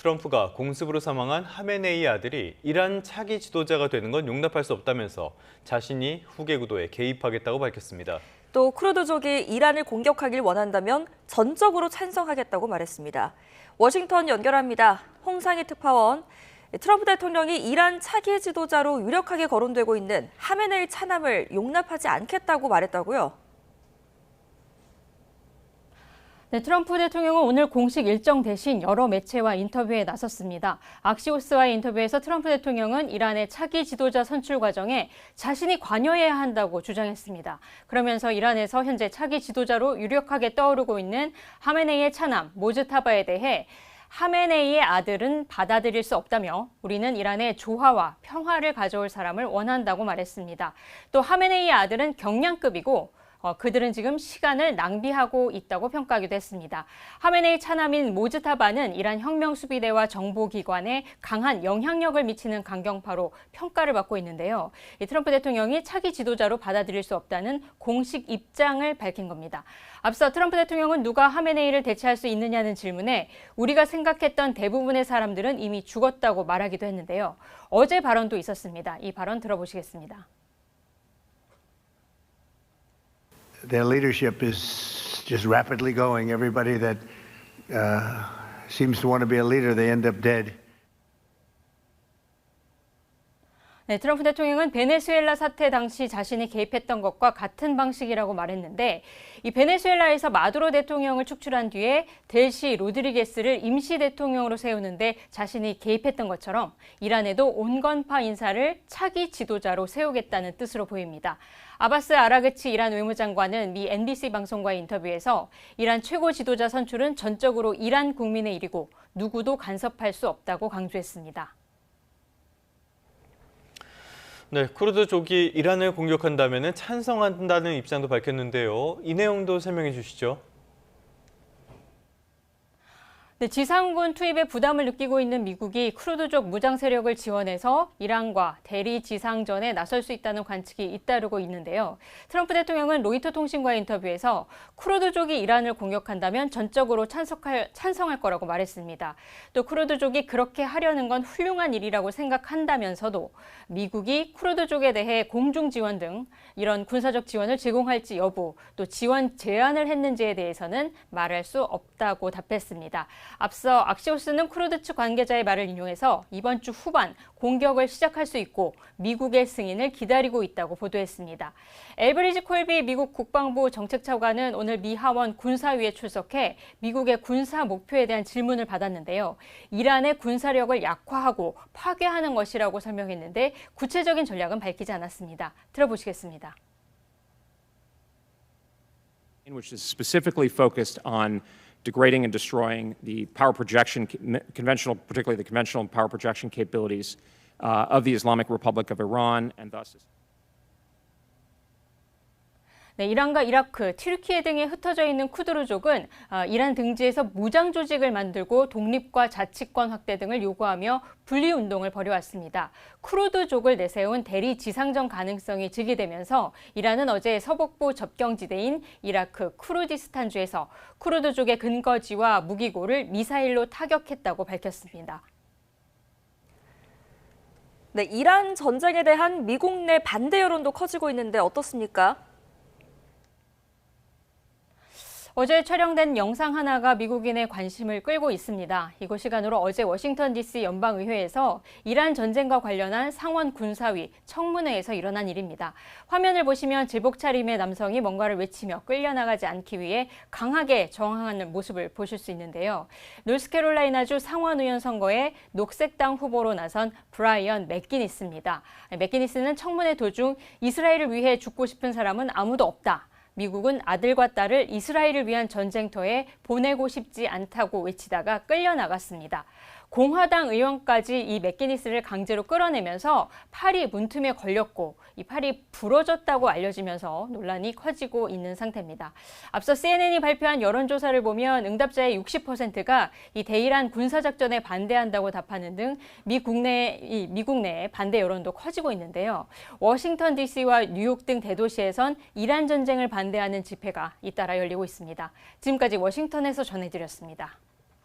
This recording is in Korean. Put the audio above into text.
트럼프가 공습으로 사망한 하메네이 아들이 이란 차기 지도자가 되는 건 용납할 수 없다면서 자신이 후계 구도에 개입하겠다고 밝혔습니다. 또 쿠르드족이 이란을 공격하길 원한다면 전적으로 찬성하겠다고 말했습니다. 워싱턴 연결합니다. 홍상희 특파원. 트럼프 대통령이 이란 차기 지도자로 유력하게 거론되고 있는 하메네이 차남을 용납하지 않겠다고 말했다고요? 네, 트럼프 대통령은 오늘 공식 일정 대신 여러 매체와 인터뷰에 나섰습니다. 악시오스와의 인터뷰에서 트럼프 대통령은 이란의 차기 지도자 선출 과정에 자신이 관여해야 한다고 주장했습니다. 그러면서 이란에서 현재 차기 지도자로 유력하게 떠오르고 있는 하메네이의 차남 모즈타바에 대해 하메네이의 아들은 받아들일 수 없다며 우리는 이란의 조화와 평화를 가져올 사람을 원한다고 말했습니다. 또 하메네이의 아들은 경량급이고 그들은 지금 시간을 낭비하고 있다고 평가하기도 했습니다. 하메네이 차남인 모즈타바는 이란 혁명수비대와 정보기관에 강한 영향력을 미치는 강경파로 평가를 받고 있는데요. 트럼프 대통령이 차기 지도자로 받아들일 수 없다는 공식 입장을 밝힌 겁니다. 앞서 트럼프 대통령은 누가 하메네이를 대체할 수 있느냐는 질문에 우리가 생각했던 대부분의 사람들은 이미 죽었다고 말하기도 했는데요. 어제 발언도 있었습니다. 이 발언 들어보시겠습니다. Their leadership is just rapidly going. Everybody that seems to want to be a leader, they end up dead. 네, 트럼프 대통령은 베네수엘라 사태 당시 자신이 개입했던 것과 같은 방식이라고 말했는데 이 베네수엘라에서 마두로 대통령을 축출한 뒤에 델시 로드리게스를 임시 대통령으로 세우는데 자신이 개입했던 것처럼 이란에도 온건파 인사를 차기 지도자로 세우겠다는 뜻으로 보입니다. 아바스 아라그치 이란 외무장관은 미 NBC 방송과의 인터뷰에서 이란 최고 지도자 선출은 전적으로 이란 국민의 일이고 누구도 간섭할 수 없다고 강조했습니다. 네, 쿠르드족이 이란을 공격한다면 찬성한다는 입장도 밝혔는데요. 이 내용도 설명해 주시죠. 네, 지상군 투입에 부담을 느끼고 있는 미국이 쿠르드족 무장 세력을 지원해서 이란과 대리 지상전에 나설 수 있다는 관측이 잇따르고 있는데요. 트럼프 대통령은 로이터 통신과의 인터뷰에서 쿠르드족이 이란을 공격한다면 전적으로 찬성할 거라고 말했습니다. 또 쿠르드족이 그렇게 하려는 건 훌륭한 일이라고 생각한다면서도 미국이 쿠르드족에 대해 공중 지원 등 이런 군사적 지원을 제공할지 여부, 또 지원 제안을 했는지에 대해서는 말할 수 없다고 답했습니다. 앞서 악시오스는 쿠르드 측 관계자의 말을 인용해서 이번 주 후반 공격을 시작할 수 있고 미국의 승인을 기다리고 있다고 보도했습니다. 엘브리지 콜비 미국 국방부 정책차관은 오늘 미 하원 군사위에 출석해 미국의 군사 목표에 대한 질문을 받았는데요. 이란의 군사력을 약화하고 파괴하는 것이라고 설명했는데 구체적인 전략은 밝히지 않았습니다. 들어보시겠습니다. Which is specifically focused on degrading and destroying the power projection, particularly the conventional power projection capabilities of the Islamic Republic of Iran, and thus. 네, 이란과 이라크, 튀르키예 등에 흩어져 있는 쿠르드족은 이란 등지에서 무장 조직을 만들고 독립과 자치권 확대 등을 요구하며 분리운동을 벌여왔습니다. 쿠르드족을 내세운 대리 지상전 가능성이 제기되면서 이란은 어제 서북부 접경지대인 이라크 쿠르디스탄주에서 쿠르드족의 근거지와 무기고를 미사일로 타격했다고 밝혔습니다. 네, 이란 전쟁에 대한 미국 내 반대 여론도 커지고 있는데 어떻습니까? 어제 촬영된 영상 하나가 미국인의 관심을 끌고 있습니다. 이곳 시간으로 어제 워싱턴 DC 연방의회에서 이란 전쟁과 관련한 상원 군사위 청문회에서 일어난 일입니다. 화면을 보시면 제복 차림의 남성이 뭔가를 외치며 끌려나가지 않기 위해 강하게 저항하는 모습을 보실 수 있는데요. 노스캐롤라이나주 상원의원 선거에 녹색당 후보로 나선 브라이언 맥기니스입니다. 맥기니스는 청문회 도중 이스라엘을 위해 죽고 싶은 사람은 아무도 없다. 미국은 아들과 딸을 이스라엘을 위한 전쟁터에 보내고 싶지 않다고 외치다가 끌려나갔습니다. 공화당 의원까지 이 맥기니스를 강제로 끌어내면서 팔이 문틈에 걸렸고 이 팔이 부러졌다고 알려지면서 논란이 커지고 있는 상태입니다. 앞서 CNN이 발표한 여론조사를 보면 응답자의 60%가 이 대이란 군사작전에 반대한다고 답하는 등 미국 내 반대 여론도 커지고 있는데요. 워싱턴 DC와 뉴욕 등 대도시에선 이란 전쟁을 반대하는 집회가 잇따라 열리고 있습니다. 지금까지 워싱턴에서 전해드렸습니다.